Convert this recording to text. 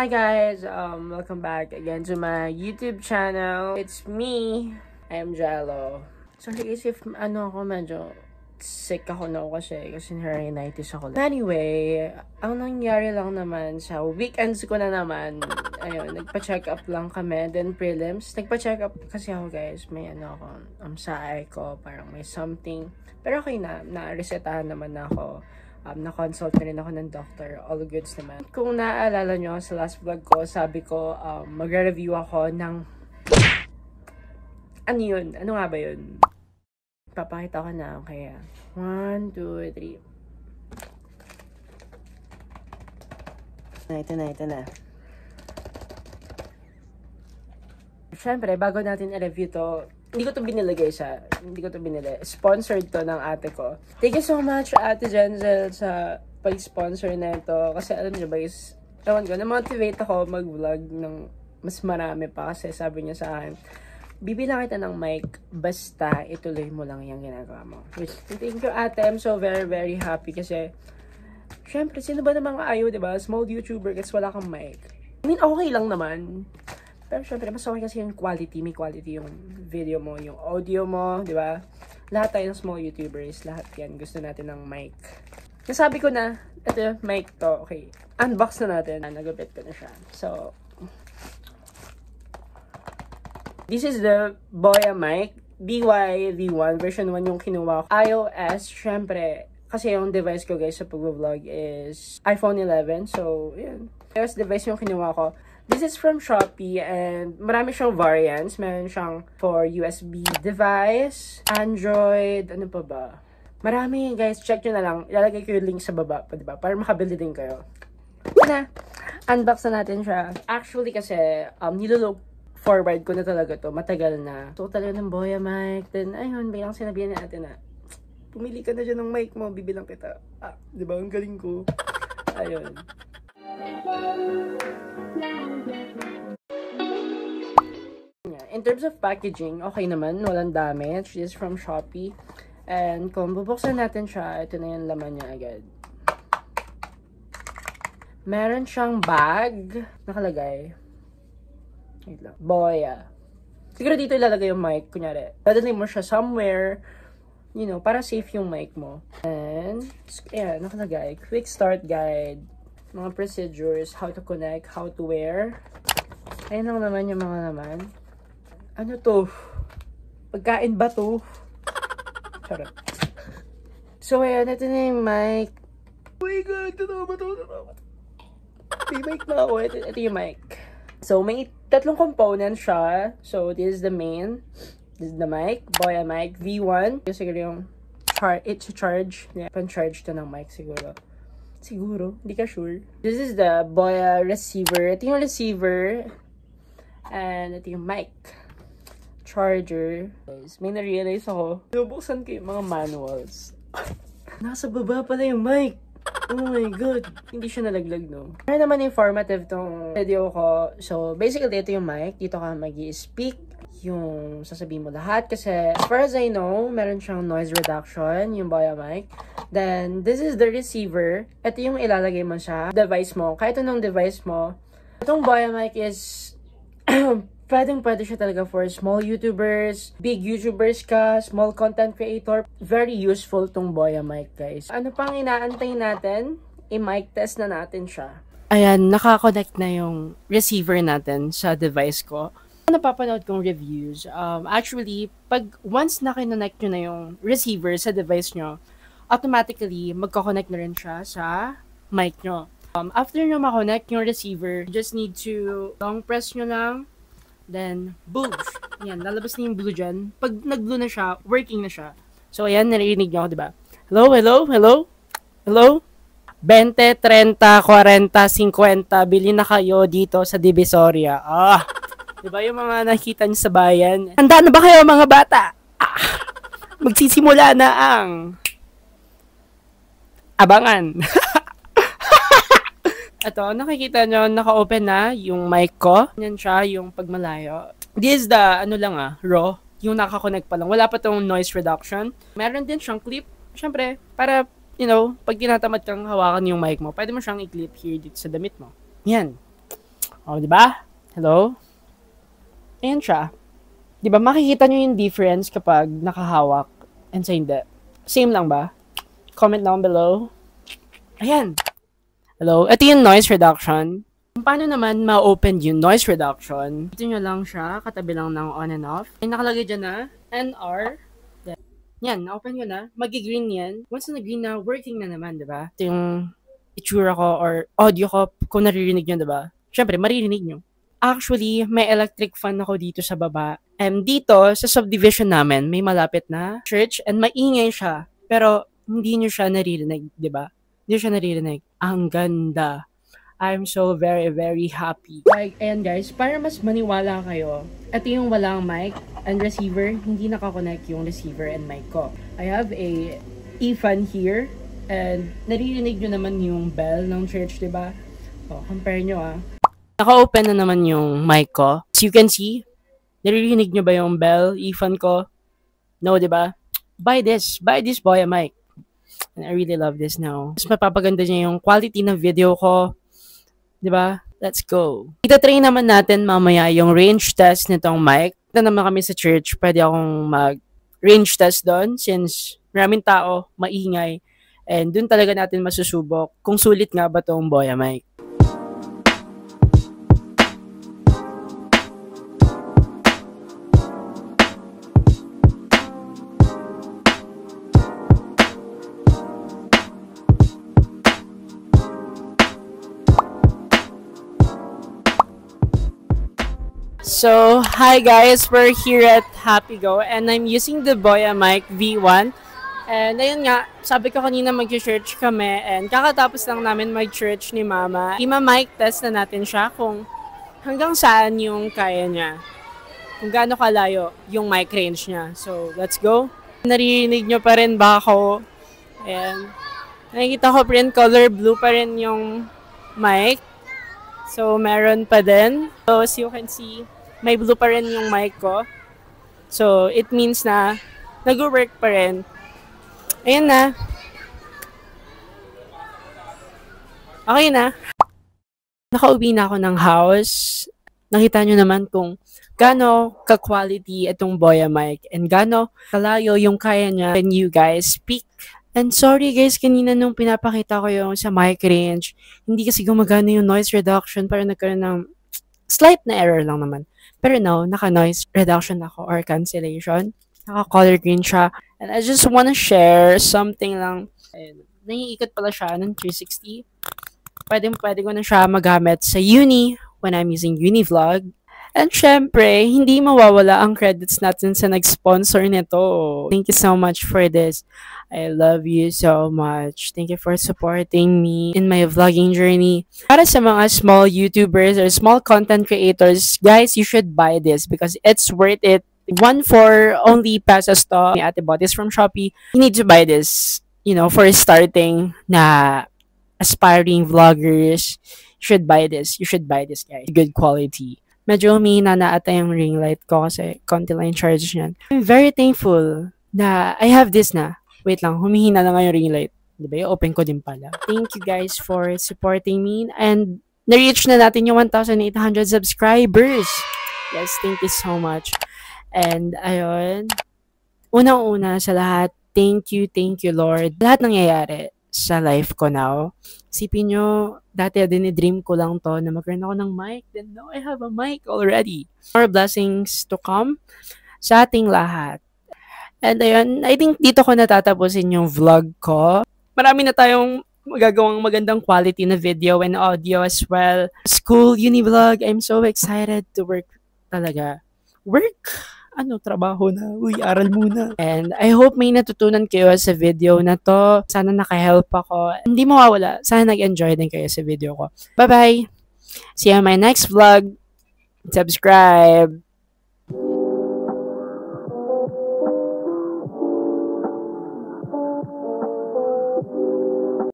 Hi guys, welcome back again to my YouTube channel. It's me, I'm Jello. Sorry guys if medyo sick ako na kasi rhinitis ako. Anyway, ang nangyari lang naman sa weekends ko na naman, ayun, nagpa-check up lang kami, then prelims. Nagpa-check up kasi ako guys, may sa eye ko, parang may something. Pero okay na-resetahan naman ako. Na-consult na rin ako ng doctor. All goods naman. Kung naaalala nyo sa last vlog ko, sabi ko, magre-review ako ng... Ano yun? Ano nga ba yun? Papakita ko na. Kaya, 1, 2, 3. Ito na. Siyempre, bago natin i-review to, hindi ko to binili guys ha. Hindi ko to binili. Sponsored to ng ate ko. Thank you so much Ate Jenzel sa pag-sponsor na ito. Kasi alam niyo guys, ewan ko, na-motivate ako mag-vlog ng mas marami pa. Kasi sabi niya sa akin, bibilang kita ng mic, basta ituloy mo lang yung ginagawa mo. Which, thank you ate. I'm so very, very happy kasi syempre, sino ba namang ayaw, diba? Small YouTuber kasi wala kang mic. I mean, okay lang naman. Pero syempre, mas okay kasi yung quality. May quality yung video mo, yung audio mo, di ba? Lahat tayo ng small YouTubers, lahat yan. Gusto natin ng mic. Nasabi ko na, ito yung mic to. Okay, unbox na natin. Nagupit ko na siya. So, this is the Boya mic. BY-V1, version 1 yung kinuha ko. iOS, syempre, kasi yung device ko guys sa pag-vlog is iPhone 11. So, yun. iOS device yung kinuha ko. This is from Shopee and marami siyang variants. Meron siyang for USB device, Android, ano pa ba? Marami guys, check nyo na lang. Ilalagay ko yung link sa baba pa, diba? Para makabili din kayo. Na, unbox na natin siya. Actually kasi, nilolook forward ko na talaga to. Matagal na. So talaga ng Boya mic. Then, ayun, biglang sinabihan natin na, pumili ka na dyan ng mic mo, bibilang kita. Ah, diba? Ang galing ko. Ayun. In terms of packaging, okay naman. Walang damage. This is from Shopee. And kung bubuksan natin siya, ito na yung laman niya agad. Meron siyang bag. Nakalagay. Wait lang. Boya. Siguro dito ilalagay yung mic. Kunyari, dadalhin mo siya somewhere, you know, para safe yung mic mo. And, yeah, nakalagay. Quick start guide. Mga procedures, how to connect, how to wear. Ayun lang naman yung mga naman. Ano to? Pagkain ba to? Charot. So, ayan, ito na yung mic. Oh my god, totoo ba to? May mic na ako. Ito yung mic. So, may tatlong components siya. So, this is the main. This is the mic. Boya mic. V1. Yung siguro yung charge. Yeah, pan-charge to ng mic siguro. Siguro. Hindi ka sure. This is the Boya receiver. Ito yung receiver. And ito yung mic. Charger. Guys, may na-realize ako. Nabuksan ko yung mga manuals. Nasa baba pala yung mic. Oh my god. Hindi siya nalaglag, no? Ano naman informative tong video ko. So, basically, ito yung mic. Dito ka mag-i-speak yung sasabihin mo lahat. Kasi, as far as I know, meron siyang noise reduction, yung Boya mic. Then, this is the receiver. Ito yung ilalagay mo sa device mo. Kahit anong device mo. Itong Boya mic is pwede siya talaga for small YouTubers, big YouTubers ka, small content creator. Very useful tong Boya mic, guys. Ano pang inaantay natin? I-mic test na natin siya. Ayan, nakakonect na yung receiver natin sa device ko. Napapanood kong reviews. Actually, once na kinonect nyo na yung receiver sa device nyo, automatically, magkoconnect na rin siya sa mic nyo. After nyo makonect yung receiver, just need to long press nyo lang. Then, boom! Yan, lalabas na yung blue dyan. Pag nag-blue na siya, working na siya. So, ayan, narinig nyo ako, diba? Hello, hello, hello? Hello? 20, 30, 40, 50, bili na kayo dito sa Divisoria. Ah! Diba yung mga nakita nyo sa bayan? Handa na ba kayo mga bata? Ah! Magsisimula na ang abangan. Ito, nakikita nyo, naka-open na yung mic ko. Yan siya, yung pagmalayo. This is the, raw. Yung naka-connect pa lang. Wala pa tong noise reduction. Meron din siyang clip. Siyempre, para, pag tinatamad kang hawakan yung mic mo, pwede mo siyang i-clip here dito sa damit mo. Yan. O, di ba? Hello? Ayan siya. Di ba, makikita nyo yung difference kapag nakahawak and sa hindi. Same lang ba? Comment down below. Ayan. Hello? Ito yung noise reduction. Paano naman ma-open yung noise reduction? Ito nyo lang siya, katabi lang ng on and off. Ay, nakalagay dyan na, NR. Yan, na-open ko na. Magi-green yan. Once na green na, working na naman, di ba? Ito yung itsura ko or audio ko, kung naririnig nyo, di ba? Siyempre, maririnig nyo. Actually, may electric fan ako dito sa baba. And dito, sa subdivision namin, may malapit na church and maingay siya. Pero, hindi nyo siya naririnig, di ba? Hindi siya naririnig. Ang ganda. I'm so very, very happy. Like, ayan guys, para mas maniwala kayo, ito yung walang mic and receiver, hindi nakakonect yung receiver and mic ko. I have a e-fan here, and naririnig nyo naman yung bell ng church, diba? O, compare nyo Naka-open na naman yung mic ko. As you can see, naririnig nyo ba yung bell, e-fan ko? No, diba? Buy this Boya mic. And I really love this now. Mas mapapaganda niya yung quality ng video ko. Diba? Let's go. Ita-try naman natin mamaya yung range test nitong mic. Ito naman kami sa church. Pwede akong mag-range test doon since maraming tao, maingay. And dun talaga natin masusubok kung sulit nga ba tong Boya mic. So, hi guys, we're here at Happy Go and I'm using the Boya mic V1. And ayun nga, sabi ko kanina mag-church kami and kakatapos lang namin mag-church ni Mama. Ima-mic test na natin siya kung hanggang saan yung kaya niya. Kung gaano kalayo yung mic range niya. So, let's go. Naririnig nyo pa rin ba ako? Ayan. Nakikita ko pa rin color blue pa rin yung mic. So, meron pa din. So, as you can see, may blue pa rin yung mic ko. So, it means na nag-work pa rin. Ayan na. Okay na. Nakauwi na ako ng house. Nakita nyo naman kung gaano ka-quality itong Boya mic and gaano kalayo yung kaya niya when you guys speak. And sorry guys, kanina nung pinapakita ko yung sa mic range, hindi kasi gumagana yung noise reduction. Parang nagkaroon ng slight na error lang naman. Pero no, naka-noise reduction ako or cancellation. Naka-color green siya. And I just wanna share something lang. Ayun. Naiikot pala siya ng 360. Pwede ko na siya magamit sa uni when I'm using Univlog. And syempre, hindi mawawala ang credits natin sa nag-sponsor nito. Thank you so much for this. I love you so much. Thank you for supporting me in my vlogging journey. Para sa mga small YouTubers or small content creators, guys, you should buy this because it's worth it. 1 for only pesos to. Ate bought this from Shopee. You need to buy this, you know, for starting na aspiring vloggers. You should buy this. You should buy this, guys. Good quality. Medyo humihina na ata yung ring light ko kasi konti lang yung charge niyan. I'm very thankful na I have this na. Wait lang, humihina na nga yung ring light. Diba? Open ko din pala. Thank you guys for supporting me. And na-reach na natin yung 1,800 subscribers. Yes, thank you so much. And ayun, unang-una sa lahat, thank you Lord. Lahat nangyayari sa life ko now. Isipin nyo, dati dinidream ko lang to na magkaroon ako ng mic. Then now I have a mic already. More blessings to come sa ating lahat. And ayun, I think dito ko natatapusin yung vlog ko. Marami na tayong magagawang magandang quality na video and audio as well. School, Univlog, I'm so excited to work talaga. Work? Ano, trabaho na. Uy, aral muna. And I hope may natutunan kayo sa video na to. Sana naka-help ako. Hindi mawawala. Sana nag-enjoy din kayo sa video ko. Bye-bye! See you on my next vlog. Subscribe!